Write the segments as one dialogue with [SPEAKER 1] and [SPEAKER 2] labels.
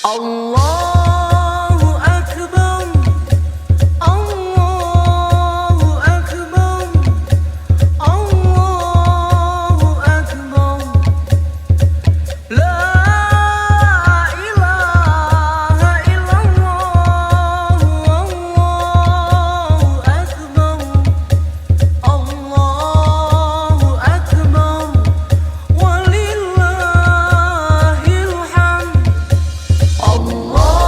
[SPEAKER 1] Allahu Akbar, Allahu Akbar, Allahu Akbar. La ilaha illallah, Allahu Akbar, Allahu Akbar, walillahil hamd. Allah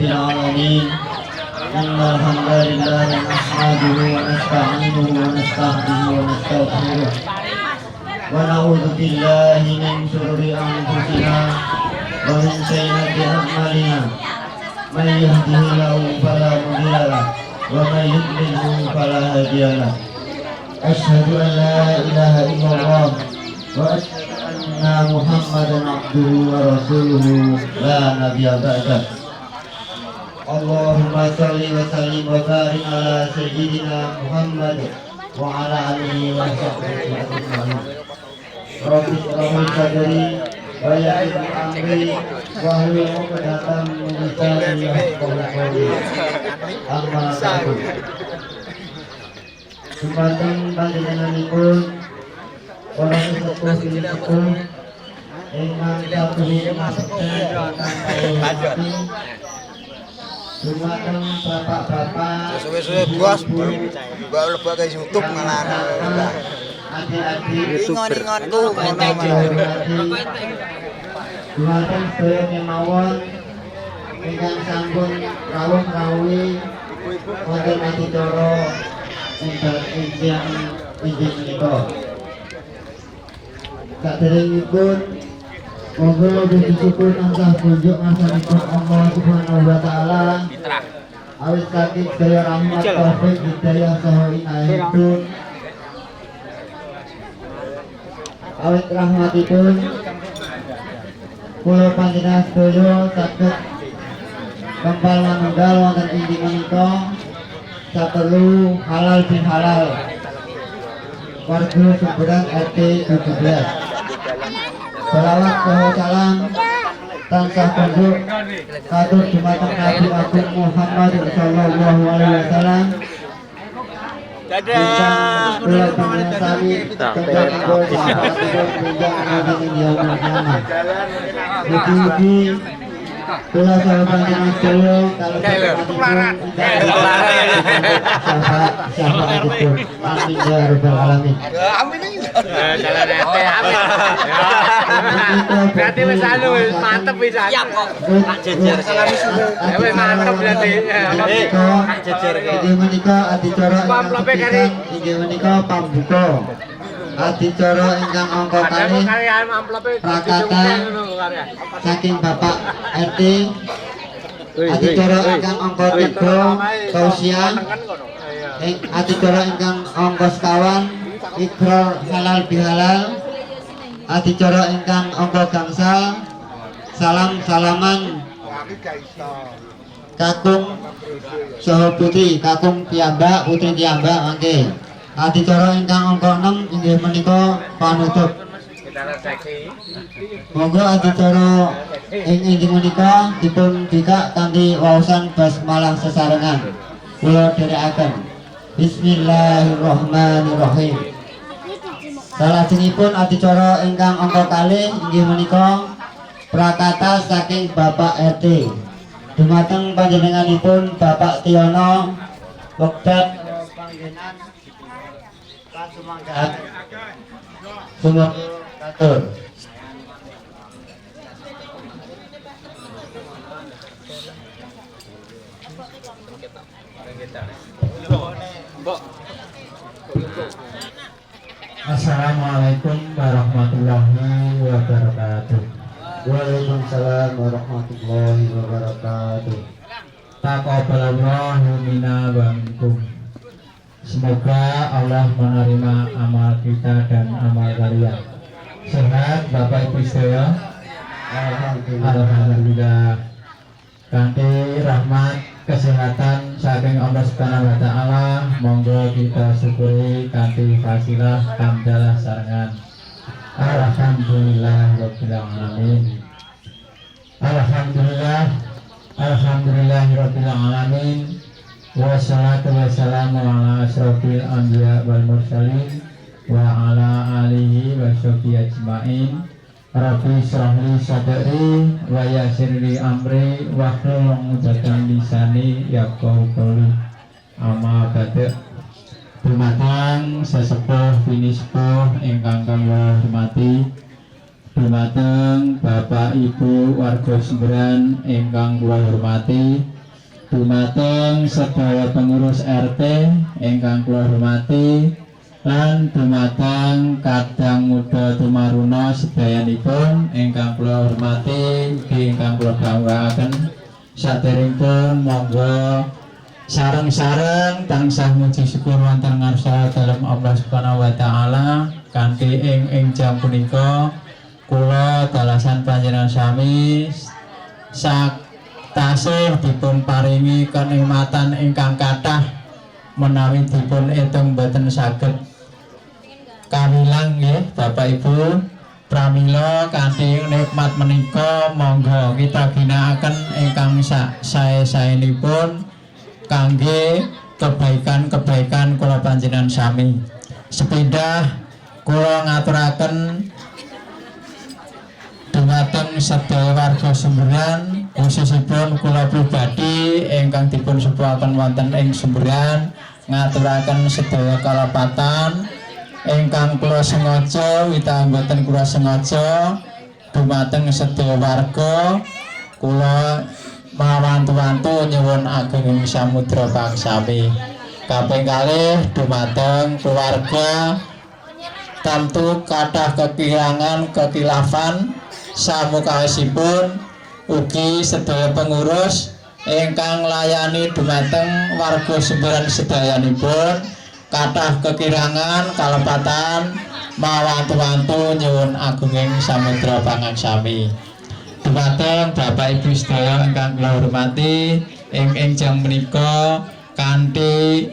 [SPEAKER 2] رب العالمين إن الحمد لله نحمده ونستعينه ونستهديه ونستغفره ونعوذ بالله من شرور أنفسنا ومن سيئات أعمالنا من يهده الله فلا مضل له ومن يضلله فلا هادي له أشهد أن لا إله إلا الله وأشهد أن محمدا عبده ورسوله لا نبي بعده اللهم صل وسلم وبارك على سيدنا محمد وعلى آله وصحبه أجمعين رب اشرح لي صدري ويسر أمري واحلل عقدة من لساني يفقهوا قولي أما بعد Sumateng panjenenganipun para sesepuh pinipun ingkang satunggal sekten Sumateng bapak-bapak
[SPEAKER 3] Suwe-suwe bos, mbak lebok ke YouTube malah
[SPEAKER 2] adik-adik
[SPEAKER 3] ingon-ingonku ngono.
[SPEAKER 2] Sumateng sedaya kemawon ingkang sampun rawuh-rawuhi wonten adicara ingkang inggih menika. Saderengipun monggo dipun tansah kunjuk ngarsanipun Allah Subhanahu wa taala. Awit saking sedaya rahmat taufik hidayah saha inayahipun. Awit rahmatipun kula panjenengan sedaya saged kempal manunggal wonten inggih menika saperlu halal bihalal warga Sumberan RT 17. Salawat saha salam tansah kunjuk katur dumateng Nabi Agung Muhammad sallallahu alaihi wasallam. Dadah. Kula panjenengan sami tenggang kanggo sahabatipun pinjang ngajeng yaumul kiamat. Mugi-mugi kula saha panjenengan sedaya syafaatipun. Amin ya rabbal alamin.
[SPEAKER 3] Amin.
[SPEAKER 4] Jalan RT amin. Berarti wis anu wis mantep wis siap kok. Tak jejer. Ya wis mantep berarti. Tak jejer kok.
[SPEAKER 2] Inggih menika adicara inggih menika pambuka. Adicara ingkang angka kalih prakatan saking Bapak RT. Adicara ingkang angka 3 tausiah. Adicara ingkang angka sekawan ikrar halal bihalal. Adicara ingkang angka gangsal salam-salaman kakung saha putri kakung piyambak putri piyambak mangke. Adicara ingkang angka 6 inggih menika panutup. Monggo adicara inggih menika dipun bikak kanthi waosan basmalah sesarengan. Kula dherekaken. Bismillahirrahmanirrahim. Salajengipun adicara ingkang angka kalih inggih menika prakata saking Bapak RT. Dumateng panjenenganipun Bapak Tiono wekdal panggenan lan sumanggahan. Sumangga katur.
[SPEAKER 5] Assalamualaikum warahmatullahi wabarakatuh.
[SPEAKER 2] Waalaikumsalam warahmatullahi wabarakatuh.
[SPEAKER 5] Taqabbalallahu minna wa minkum. Semoga Allah menerima amal kita dan amal kalian. Sehat Bapak Ibu sedaya? Alhamdulillah. Kanthi rahmat kesehatan saking Allah Subhanahu wa taala, monggo kita syukuri kanthi fasilah hamdalah sarengan. Alhamdulillah rabbil alamin. Alhamdulillahirabbil alamin. Wassalatu wassalamu ala asyrofil anbiya wal mursalin wa ala alihi wa sahbihi ajmain. Rabbi shrah li sadri wa yassir li amri wahlul 'uqdatam lisani yafqahu qawli. Amma ba'du. Dumateng sesepuh pinisepuh ingkang kula hormati, dumateng Bapak Ibu warga Semberan ingkang kula hormati, dumateng sedaya pengurus RT ingkang kula hormati, lan dumateng kadang muda tumaruna sedayanipun ingkang kula hormati, ingkang kula banggaken. Saderengipun monggo sareng-sareng tansah muji syukur wonten ngarsa dalem Allah Subhanahu wa taala kanthi ing jam punika kula dalasan panjenengan sami sak tasih dipun paringi kenikmatan ingkang kathah menawi dipun etung boten saged kawilang nggih Bapak Ibu. Pramila kanthi nikmat menika monggo kita ginakaken ingkang sae-saenipun kangge kebaikan-kebaikan kula panjenengan sami. Sepindah kula ngaturaken dumateng sedaya warga Semberan, khususipun kula pribadi ingkang dipun sepuhaken wonten ing Semberan, ngaturaken sedaya kalapatan ingkang kula sengaja wita mboten kula sengaja dumateng sedaya warga kula mawantu-wantu nyuwun ageng ing samudra pangsami. Kaping kalih dumateng keluarga tamtu kathah kekirangan kekilafan samukawesipun ugi sedaya pengurus ingkang layani dumateng warga Semberan sedayanipun kathah kekirangan kalepatan mawantu-wantu nyuwun agunging samudra pangaksami. Dumateng Bapak Ibu sedaya ingkang kula hormati, ing jam menika kanthi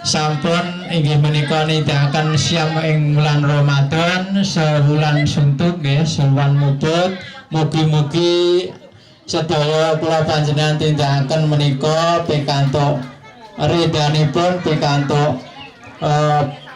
[SPEAKER 5] sampun inggih menika nindakaken siam ing wulan Ramadan sewulan suntuk nggih, sewulan mudhut. Mugi-mugi sedaya kula panjenengan tindakaken menika pikantuk ridhanipun, pikantuk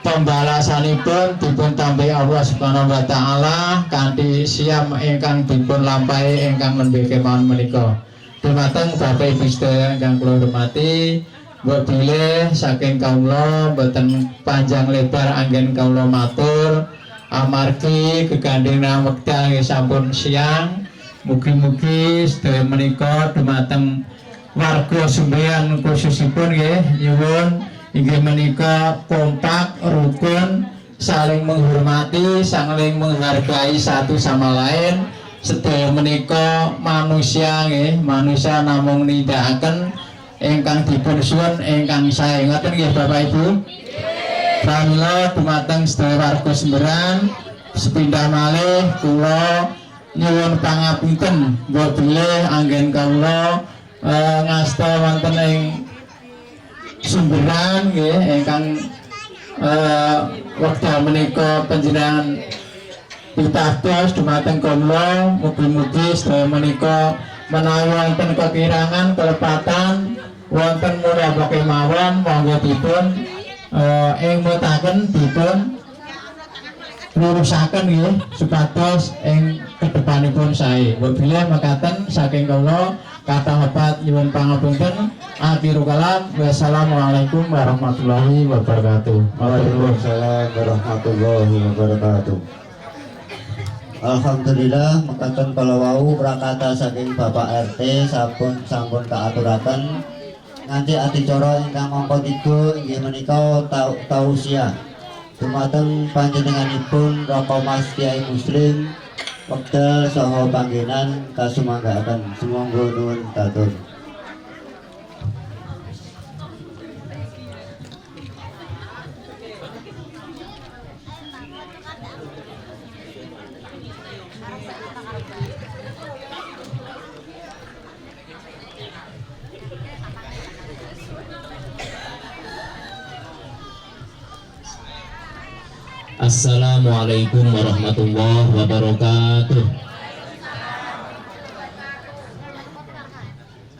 [SPEAKER 5] pembalasanipun dipun tampi Allah Subhanahu wa taala kanthi siam ingkang dipun lampahi ingkang nembe kemawon menika. Dumateng Bapak Ibu sedaya ingkang kula hormati, mbok bilih saking kawula boten panjang lebar anggen kawula matur amargi gegandheng wekdal sampun siang. Mugi-mugi sedaya menika dumateng warga Semberan khususipun nggih nyuwun inggih menika kompak, rukun, saling menghormati, saling menghargai satu sama lain. Sedaya menika manusia nggih, manusia namung nindakaken ingkang dipun suwun ingkang sae. Ngoten nggih Bapak Ibu. Pramila dumateng sedaya warga Semberan sepindah malih kula nyuwun pangapunten mbok bilih anggen kawula ngasta wonten ing Semberan nggih ingkang wekdal menika panjenengan pitados dumateng kula. Mugi-mugi sedaya menika menawi wonten kekirangan kelepatan wonten menapa kemawon monggo dipun ing mutaken dipun lurusaken nggih supados ing kedepanipun sae. Wabillahi makaten saking kula kathah lepat nyuwun pangapunten. Akhirul kalam, wassalamualaikum warahmatullahi wabarakatuh.
[SPEAKER 2] Waalaikumsalam warahmatullahi wabarakatuh. Alhamdulillah mekaten kala wau prakata saking Bapak RT sampun kaaturaken nganti adicara ingkang angka 3 inggih menika tausiah dumateng panjenenganipun Roko Mas Kiai Muslim wekdal saha panggenan kasumanggaken. Sumangga nuwun tatur.
[SPEAKER 6] Assalamualaikum warahmatullahi wabarakatuh.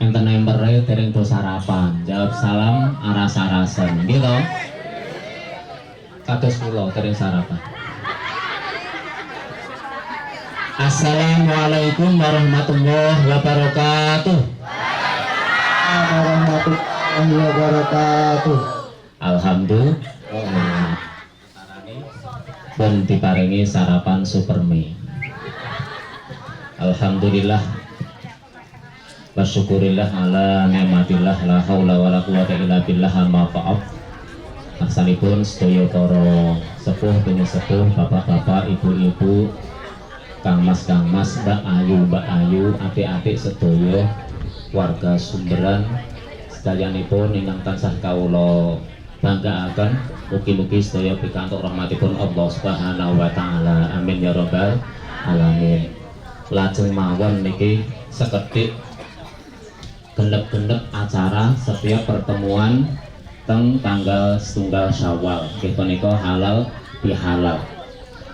[SPEAKER 6] Enten embere dereng do sarapan, jawab salam aras-arasan gitu. Kados kula dereng sarapan. Assalamualaikum warahmatullahi wabarakatuh.
[SPEAKER 2] Warahmatullahi wabarakatuh.
[SPEAKER 6] Alhamdulillah. pun diparingi sarapan supermi. Alhamdulillah wa syukurillah ala nikmatillah la haula wala quwata illa billah amma ba'd. Aksanipun sedaya para sepuh penyesepuh, bapak-bapak, ibu-ibu, Kang Mas, Mbak Ayu, adik-adik sedaya warga Sumberan sedaya-sedaya ingkang tansah kawula banggaaken, mugi-mugi sedaya pikantuk rahmatipun Allah Subhanahu wa taala. Amin ya rabbal alamin. Lajeng mawon niki sekedhik genep-genep acara setiap pertemuan teng tanggal setunggal Syawal nggih punika halal bihalal.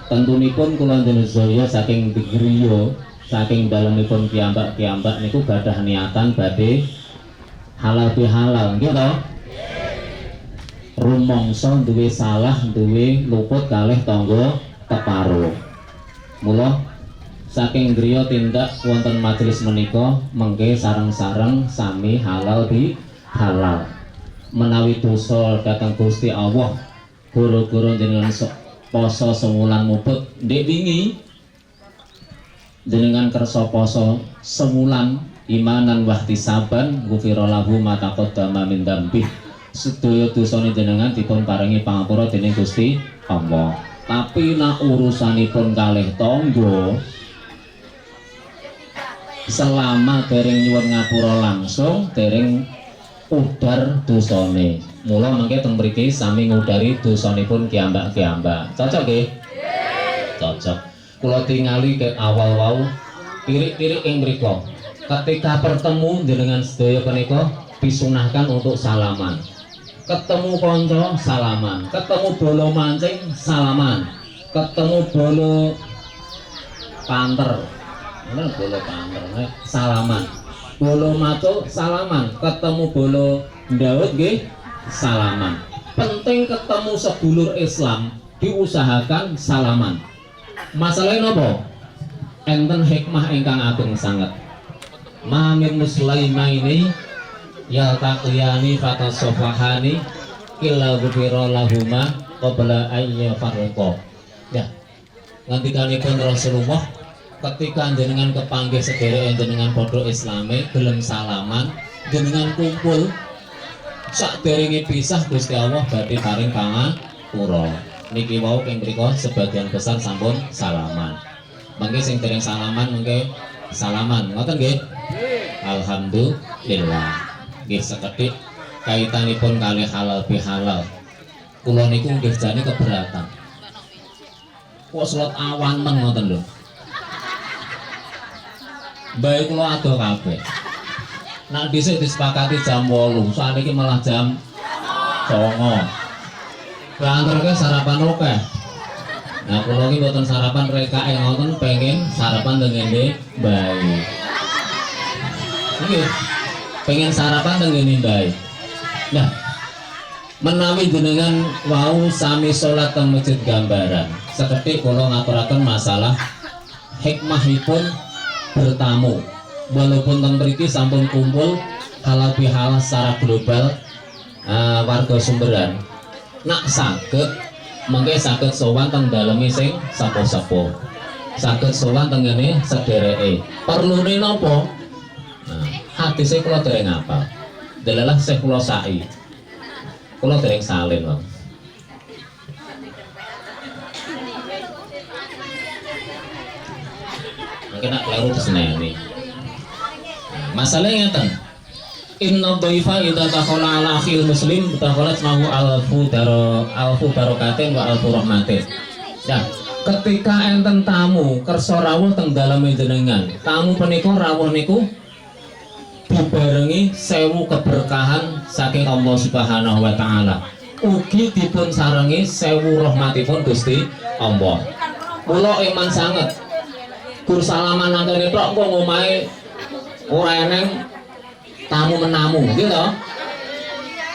[SPEAKER 6] Tentunipun kula njenengan saking digriya saking dalemipun piyambak-piyambak niku gadah niatan badhe halal bihalal nggih to. Rumangsa duwe salah duwe luput kalih tangga teparo. Mula saking griya tindak wonten majelis menika mengke sareng-sareng sami halal bihalal. Menawi dosa dhateng Gusti Allah guru-guru jenengan poso semulan muput ndek wingi jenengan kersa poso semulan imanan wahtisaban ghufira lahu ma taqaddama min dzambi. Sedaya dosane jenengan dipun paringi pangapura dening Gusti Allah. Tapi nek urusanipun kalih tangga selama dereng nyuwun ngapura langsung dereng udar dosane. Mula mangke teng mriki sami ngudari dosanipun kiambak-kiambak. Cocok nggih? Cocok. Kula tingali ke awal wau tirik-tirik ing mriku. Ketika bertemu dengan sedaya punika disunahkan untuk salaman. Ketemu kanca salaman, ketemu bolo mancing salaman, ketemu bolo panter. Mana bolo panter salaman. Bolo maco salaman, ketemu bolo ndawet nggih salaman. Penting ketemu sedulur Islam diusahakan salaman. Masalahnya napa? Enten hikmah ingkang agung sanget. Mamin muslimaini yaltaqiyani fatasofahani illa ghufira lahuma qabla ayya farqa. Ya. Ngandikanipun Rasulullah ketika jenengan kepanggih sederek jenengan padha islame gelem salaman jenengan kumpul sakderenge pisah Gusti Allah badhe paring pangapura. Niki wau ing mriku sebagian besar sampun salaman. Mangke sing dereng salaman mangke salaman ngoten nggih. Alhamdulillah. Nggih sekedhik kaitanipun kalih halal bihalal. Kula niku nggih jane keberatan. Kok salat awan men ngoten lho. Baik kula ado kabeh. Nak dhisik disepakati jam 8, saiki malah jam 09. Banterke sarapan oke. Nah kula iki mboten sarapan rekae ngoten pengen sarapan tengene baik. Nggih. Pengen sarapan tengene baik. Nah, menawi jenengan wau sami salat teng masjid gambaran. Sekedhik kula ngaturaken masalah hikmahipun bertamu. Walaupun teng mriki sampun kumpul halal bihalal secara global warga Sumberan. Nak saged mengke saged sowan teng daleme sing sepuh-sepuh. Saged sowan teng ngene sedereke. Perlune napa? Nah, hadise kula dereng apal. Delalah Syekh kula sai. Kula dereng salin, Bang. Mungkin nak kleru diseneni. Masalahnya ngeten. Inna dhaifa idza takhala ala akhil muslim takhalat mahu alfu barakatin wa alfu rahmatin. Ya, ketika enten tamu kersa rawuh teng daleme jenengan, tamu punika rawuh niku dibarengi 1000 keberkahan saking Allah Subhanahu wa taala. Ugi dipun sarengi 1000 rahmatipun Gusti Allah. Mula iman sanget. Gur salaman nantene tok kok ngomahe ora eneng tamu menamu gitu.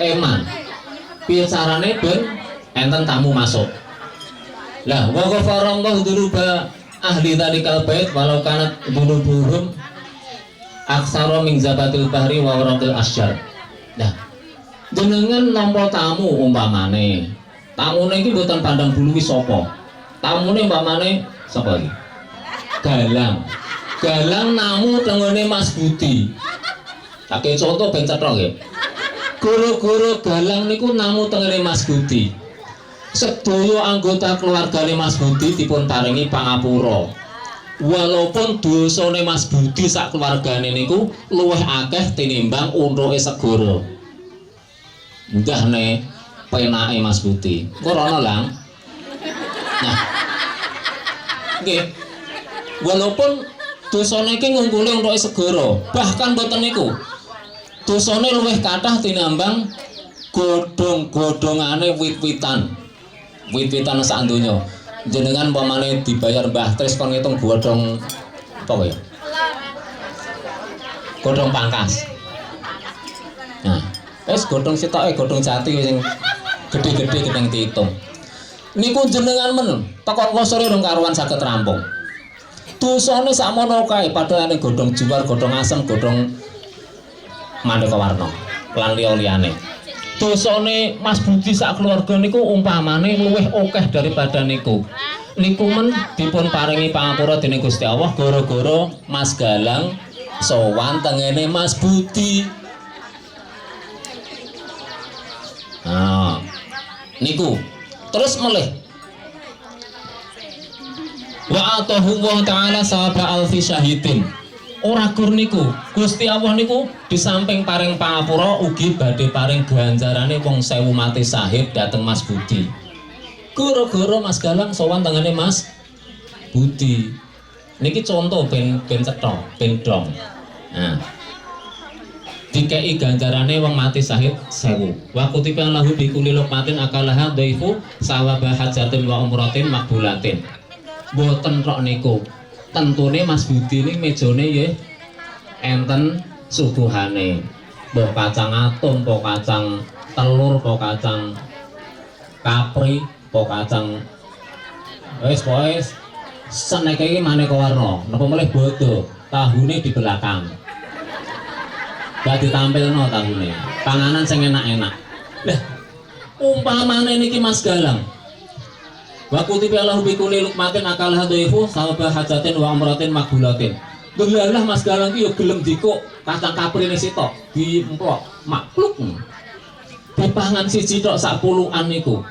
[SPEAKER 6] Eman. Piye carane ben enten tamu masuk. Lah wa ghafarallahu dzunuba ahli dzalikal bait walau kanat dzunubuhum aksara min zabatil bahri wa waraqil asyar. Nah, jenengan nampa tamu umpamane. Tamune iki mboten pandang bulu wis sapa. Tamune umpamane sapa iki? Galang. Galang namu tengene Mas Budi. Kakek contoh ben cetha nggih. Guru-guru Galang niku namu tengene Mas Budi. Sedaya anggota keluargane Mas Budi dipun paringi pangapura. Walaupun dosane Mas Budi sak keluargane niku luwih akeh tinimbang untuke segara. Ndahne penake Mas Budi. Ora Lang. Nah. Nggih. Walaupun dosane iki ngungkuli untuke segara, bahkan boten niku. Dosane luwih kathah tinimbang godhong-godhongane wit-witan. Wit-witan sak donya. Jenengan umpamane dibayar Mbah Tris kon ngitung godhong apa kaya? Godhong pangkas. Nah, wis godhong sitoke godhong jati sing gedhe-gedhe gedeng diitung. Niku jenengan men, teko sore rong karuan saged rampung. Dosane sakmono kae padahal ning godhong juwar, godhong asem, godhong maneka warna lan liya-liyane. Dosane Mas Budi sak keluarga niku umpamane luwih akeh daripada niku. Niku men dipun paringi pangapura dening Gusti Allah gara-gara Mas Galang sowan tengene Mas Budi. Nah, niku terus melih wa atahu wa ta'ala sawaba alfi syahidin. Ora gur niku Gusti Allah niku di samping paring pangapura ugi badhe paring ganjarane wong 1000 mati syahid dateng Mas Budi. Gara-gara Mas Galang sowan tengene Mas Budi. Niki contoh ben cetha, ben dong. Nah. Dikei ganjarane wong mati syahid 1000. Wa kutiba lahu bi kulli luqmatin akalaha dhaifu sawaba hajatin wa umratin maqbulatin. Mboten tok niku. Tentune Mas Budi ini mejone ya enten suguhane. Mbok kacang atom, mbok kacang telur, mbok kacang kapri, mbok kacang wis seneke iki maneka warna. Napa melih bodo, tahune di belakang. Gak ditampilno tahune. Panganan sing enak-enak. Lah, umpamane niki Mas Galang wa kutiba lahu bi kulli luqmatin akalaha dhaifu sawaba hajatin wa umratin maqbulatin. Delalah Mas Galang ki yo gelem dikok kacang kaprine sitok diemplok makluk. Dipangan siji tok sak puluhan niku.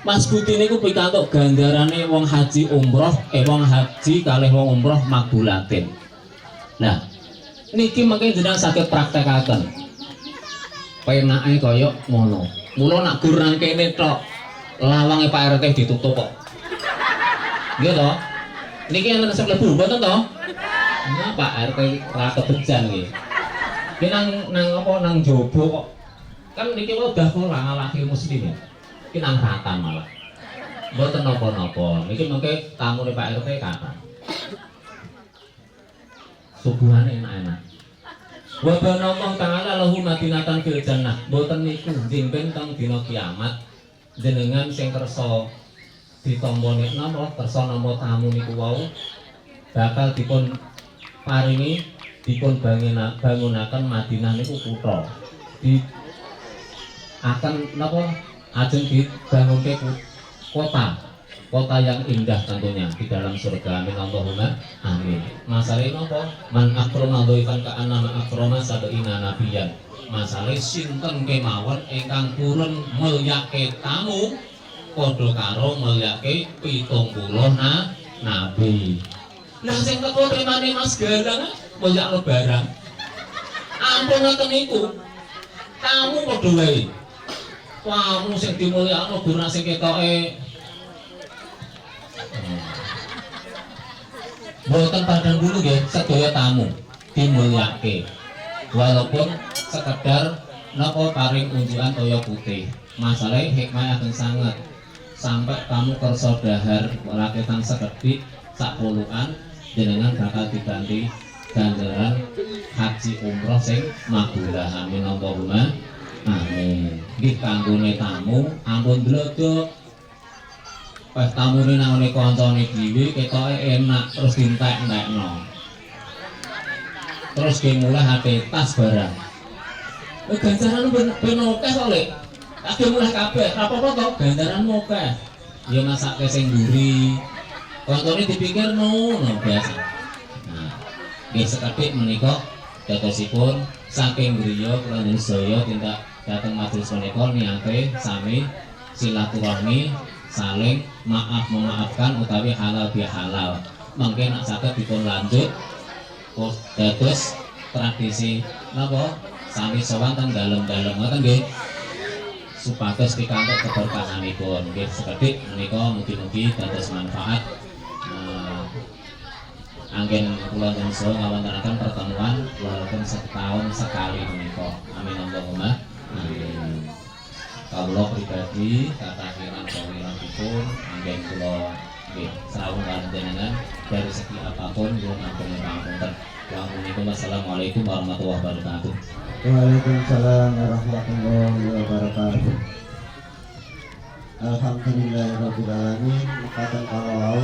[SPEAKER 6] Mas Budi niku pikantuk ganjarane wong haji umroh, wong haji kalih wong umroh maqbulatin. Nah, niki mengke jenengan saged praktekaken. Penake kaya ngono. Mula nak gur nang kene tok lawange Pak RT ditutup kok. Nggih to? Niki enten sing mlebu mboten to? Nah, Pak RT ra kebejan nggih. Ki nang apa nang jobo kok. Kan niki wae udah pola laki muslim ya. Ki nang ratan malah. Mboten napa-napa. Niki mengke tamune Pak RT kathah. Suguhane enak-enak. Wa banallahu ta'ala lahu madinatan fil jannah. Mboten niku jengben teng dina kiamat. Jenengan sing kersa ditombone napa kersa nampa tamu niku wau bakal dipun paringi dipun bangunaken Madinah niku kutha di akan napa ajeng dibangunke kota yang indah tentunya di dalam surga. Amin Allahumma amin. Masale napa man akrama dhaifan ka annama akrama sab'ina nabiyan. Masalah sinten kemawon ingkang purun mulyake tamu padha karo mulyake 70 nabi. Lah sing teko temane Mas Galang mulyakno barang. Ampun ngoten niku. Tamu padha wae. Tamu sing dimulyakno guna sing ketoke mboten padang dulu nggih sedaya tamu dimulyake. Walaupun sekedar napa paring unjukan toya putih. Masalah hikmah ageng sanget. Sampai kamu kersa dahar raketan sekedhik sak puluhan jenengan bakal diganti ganjaran haji umroh sing makbulah. Amin Allahumma amin. Nggih kanggone tamu ampun dlodok. Pas tamune nang kancane dhewe ketoke enak terus dintek-entekno. Terus mulai hati tas barang. Ganjaran ben akeh kok Lek. Kabeh mulai kabeh. Apa-apa kok ganjaran akeh. ya masake sing mburi. Kontone dipikir ngono biasa. Nah, nggih sekedhik menika dadosipun saking griya kula njenengan sedaya tindak dhateng majelis menika niate sami silaturahmi saling maaf memaafkan utawi halal bihalal. Mangke nek saged dipun lanjut dados tradisi napa sami sowan teng dalem-dalem ngoten nggih. Supados pikantuk keberkahanipun nggih sekedhik menika mugi-mugi dados manfaat. Anggen kula njenengan ngawontenaken pertemuan walaupun setahun sekali menika. Amin Allahumma amin. Kawula pribadi katakhiran kawulanipun anggen kula nggih sawung panjenengan dari segi apapun kula ampun ngapunten. Wassalamualaikum warahmatullahi wabarakatuh.
[SPEAKER 2] Waalaikumsalam warahmatullahi wabarakatuh. Alhamdulillahirabbil alamin. Mekaten kalau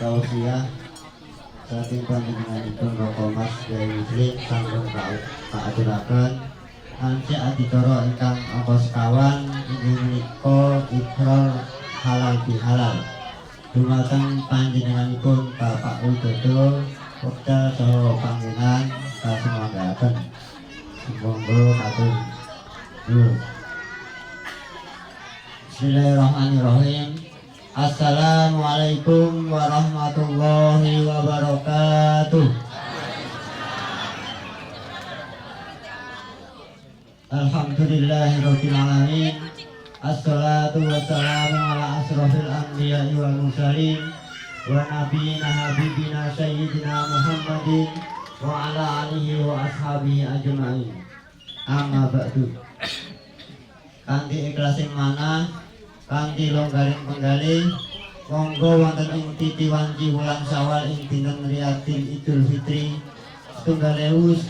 [SPEAKER 2] tausiah saking panjenenganipun Bapak Mas Kiai Muslim sampun kaaturaken kanthi adicara ingkang angka sekawan inggih menika ikrar halal bihalal dumateng panjenenganipun Bapak Widodo Wekdal saha panggenan kasumanggaken. Monggo katur nuwun. Bismillahirrahmanirrahim. Assalamualaikum warahmatullahi wabarakatuh. Alhamdulillahirabbil alamin. Assalatu wassalamu ala asrofil anbiya'i wal mursalin wa nabiyina habibina sayyidina Muhammadin wa ala alihi wa ashabihi ajma'in. Amma ba'du. Kanthi ikhlasing manah kanthi longgaring penggalih monggo wonten ing titi wanci wulan Syawal ing dinten Riyadil Idul Fitri 1456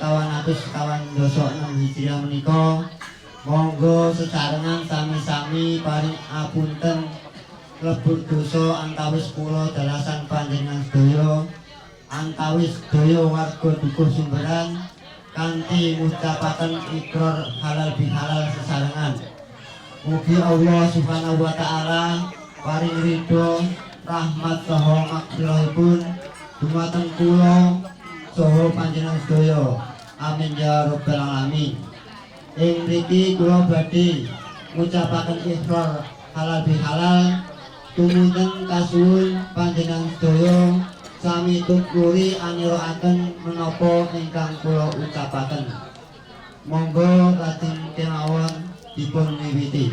[SPEAKER 2] Hijriah menika monggo sesarengan sami-sami paring apunten lebur dosa antawis kula dalasan panjenengan sedaya antawis sedaya warga dukuh Sumberan kanthi ngucapaken ikrar halal bihalal sesarengan. Mugi Allah Subhanahu wa taala paring ridho, rahmat saha maghfirahipun dumateng kula saha panjenengan sedaya. Amin ya rabbal alamin. Ing mriki kula badhe ngucapaken ikrar halal bihalal tumuntun kasuwun panjenengan sedaya sami tukuri aniroaken menapa ingkang kula ucapaken. Monggo lajeng kemawon dipun miwiti.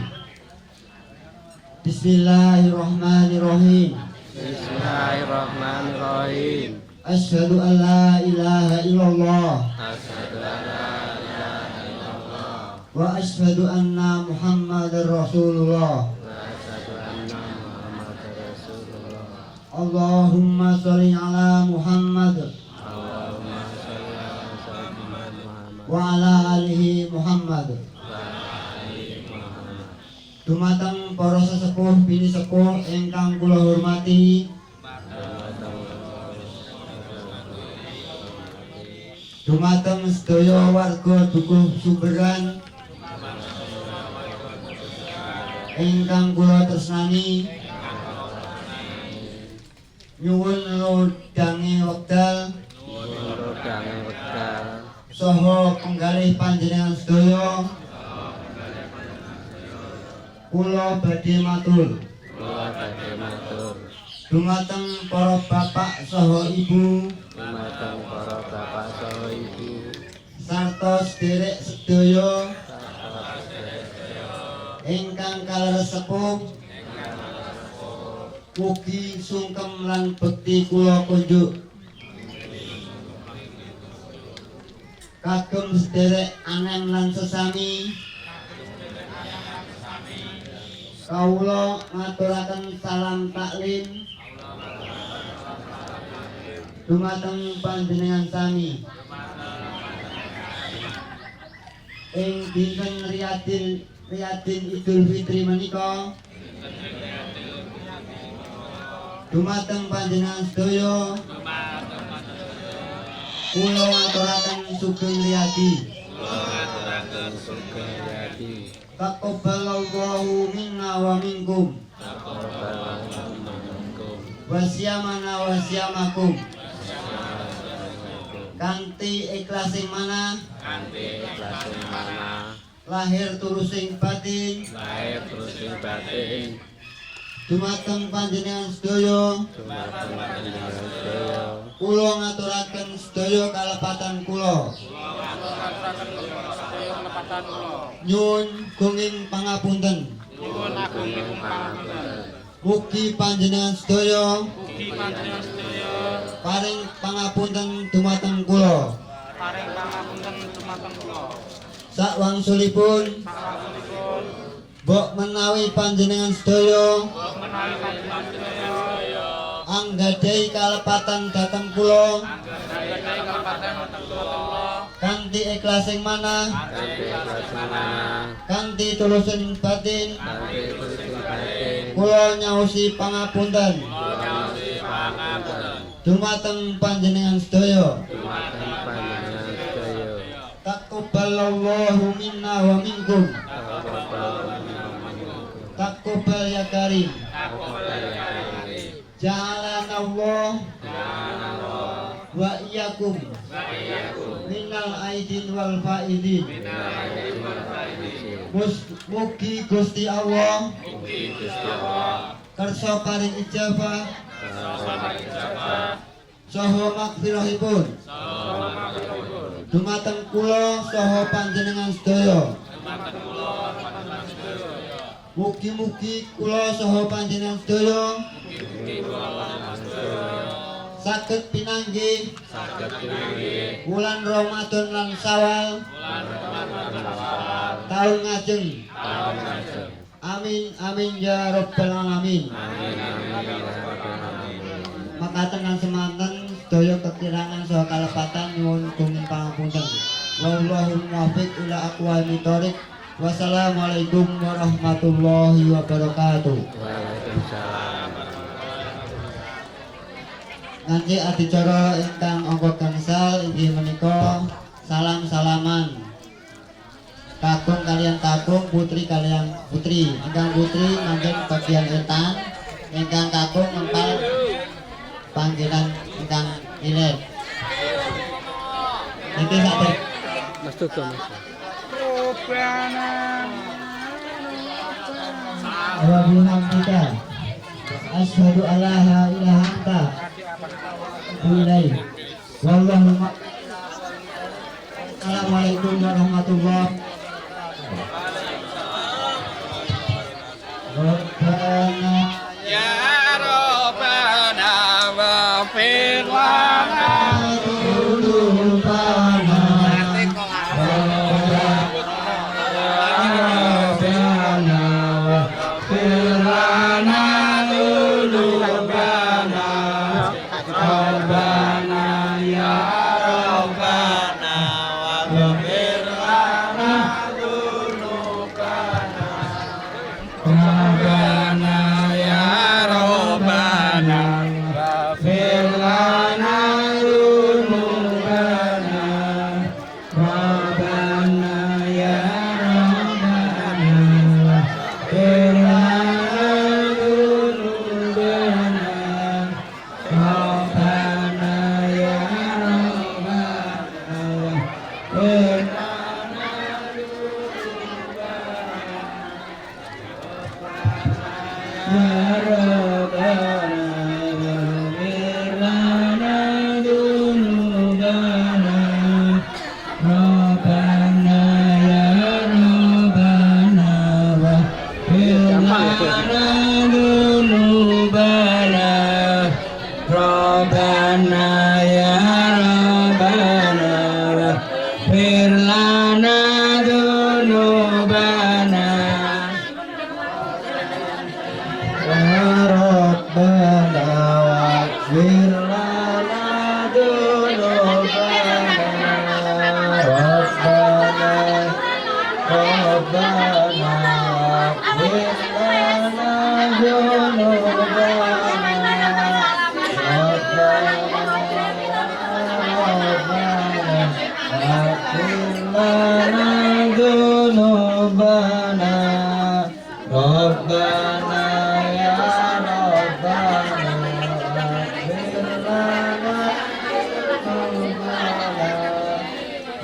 [SPEAKER 2] Bismillahirrahmanirrahim.
[SPEAKER 4] Bismillahirrahmanirrahim.
[SPEAKER 2] Asyhadu an la ilaha illallah
[SPEAKER 4] Asyhadu an la ilaha illallah
[SPEAKER 2] wa asyhadu anna Muhammadar Rasulullah.
[SPEAKER 4] wa asyhadu anna Muhammadar Rasulullah.
[SPEAKER 2] Allahumma sholli ala Muhammad
[SPEAKER 4] Allahumma shalli ala sayyidina Muhammad
[SPEAKER 2] wa ala alihi Muhammad. Dumateng para sesepuh bini sepuh ingkang kula hormati, dumateng sedaya warga dukuh Sumberan ingkang kula tresnani, nyuwun rodhange wekdal
[SPEAKER 4] Rodhange wekdal
[SPEAKER 2] saha penggalih panjenengan sedaya kula badhe matur
[SPEAKER 4] kula badhe matur
[SPEAKER 2] dumateng para bapak saha ibu
[SPEAKER 4] dumateng para bapak saha ibu
[SPEAKER 2] sarta sederek sedaya ingkang kaleres sepuh. Mugi sungkem lan bekti kula kunjuk kagem sederek anem lan sesami kawula ngaturaken salam taklim dumateng panjenengan sami ing dinten Riyadil Idul Fitri menika dumateng panjenengan sedaya kula ngaturaken sugeng riyadi
[SPEAKER 4] ngaturaken sugeng riyadi
[SPEAKER 2] taqabbalallahu minna wa minkum wasyamana wasyamakum kanthi ikhlasing mana lahir turusing batin dumateng panjenengan sedaya kula ngaturaken sedaya kalepatan kula nyuwun gunging pangapunten mugi panjenengan sedaya paring pangapunten dumateng kula sak wangsulipun mbok menawi panjenengan sedaya anggadhahi kalepatan dhateng kula kanthi ikhlasing manah kanthi tulusing batin kula nyaosi pangapunten dumateng panjenengan sedaya taqabbalallahu minna wa minkum taqabbal ya karim ja'alanallah wa iyyakum minal aidin wal faidin mugi Gusti Allah kersa paring ijabah saha makfirahipun dumateng kula saha panjenengan sedaya mugi-mugi kula saha panjenengan sedaya saged pinanggih wulan Ramadan lan Syawal taun ngajeng amin amin ya rabbal alamin makaten lan semanten sedaya kekirangan saha kalepatan nyuwun gunging pangapunten wallahu muwaffiq ila aqwamit thoriq. Wassalamualaikum warahmatullahi wabarakatuh. Nanti adicara ingkang angka gangsal inggih menika salam-salaman kakung kalian kakung, putri kalian putri. Ingkang putri manggen bagian etan, ingkang kakung mempal panggilan ingkang ilet. Niki sakit.
[SPEAKER 4] Mas Tuga Mas.
[SPEAKER 2] Alhamdulillah. Asyhadu alla ilaha anta ilaihi wallahu Assalamualaikum warahmatullahi wabarakatuh.
[SPEAKER 4] Ya Rabbana waghfir lana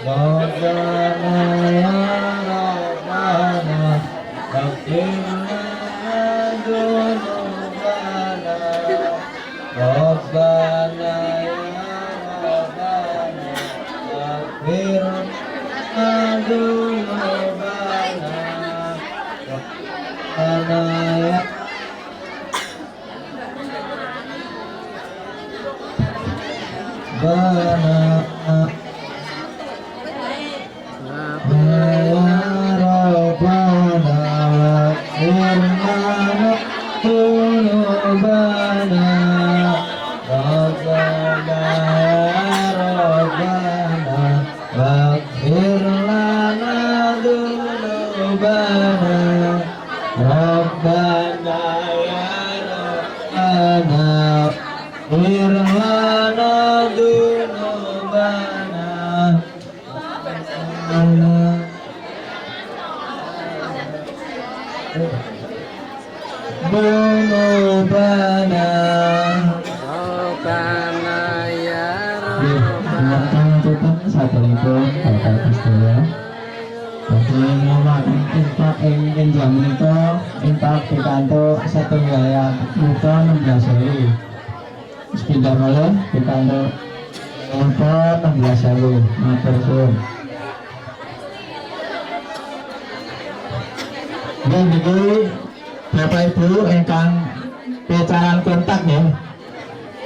[SPEAKER 5] Rabbana ya Rabbana Faghfir lana dzunubana Rabbana ya Rabbana Faghfir lana dzunubana Rabbana ya Rabbana Sepindah malam dikantor untuk 16.000 matur suwun. Niki Bapak Ibu ingkang pecaran kontak ya.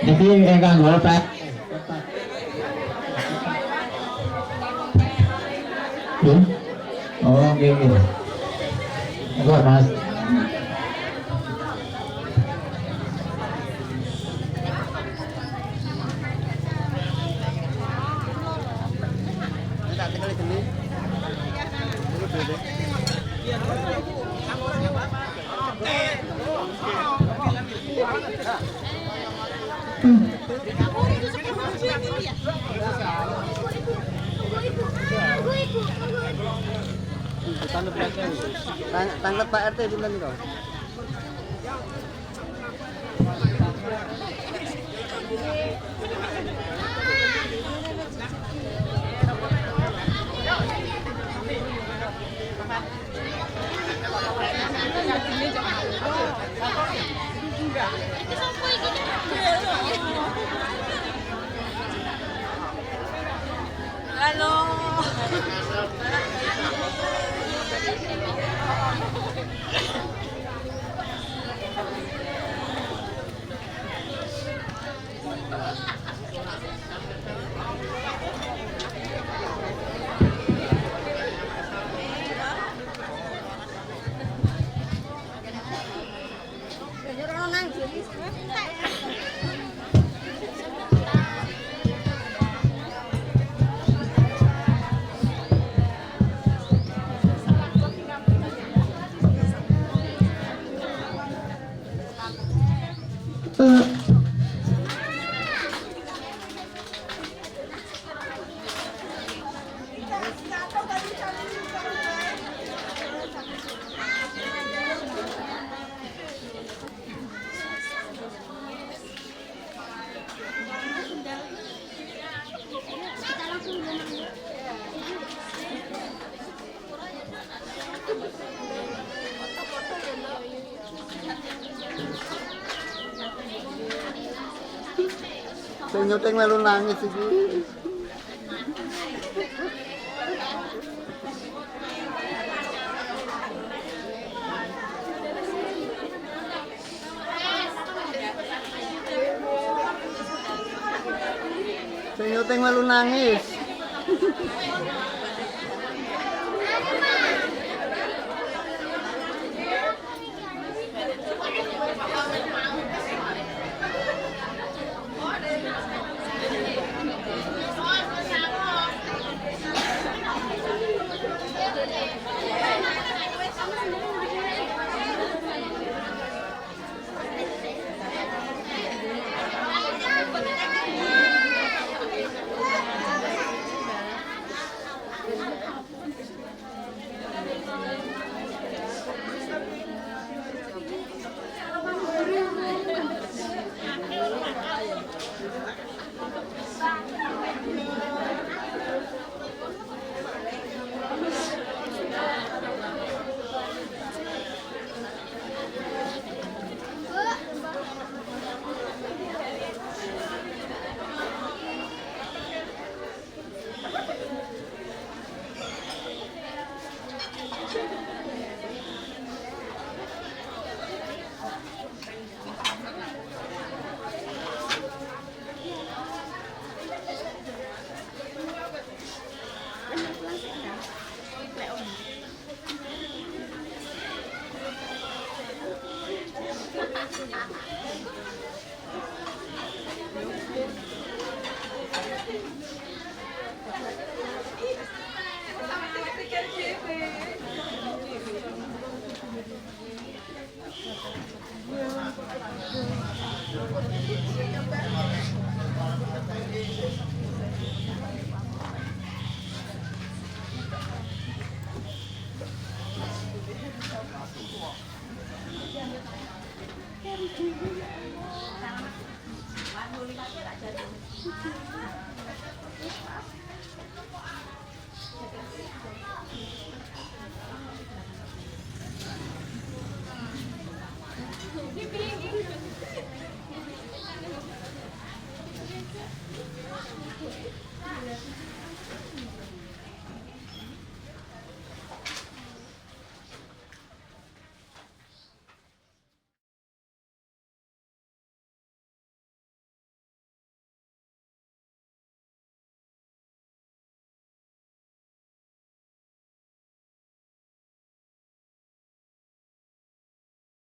[SPEAKER 5] Niki ingkang golpek. Oh nggih nggih. Enggak Mas.
[SPEAKER 3] Tangkap Pak RT di mana kau?
[SPEAKER 1] Halo.
[SPEAKER 3] Sing nyuting melu nangis iki. Sing nyuting melu nangis.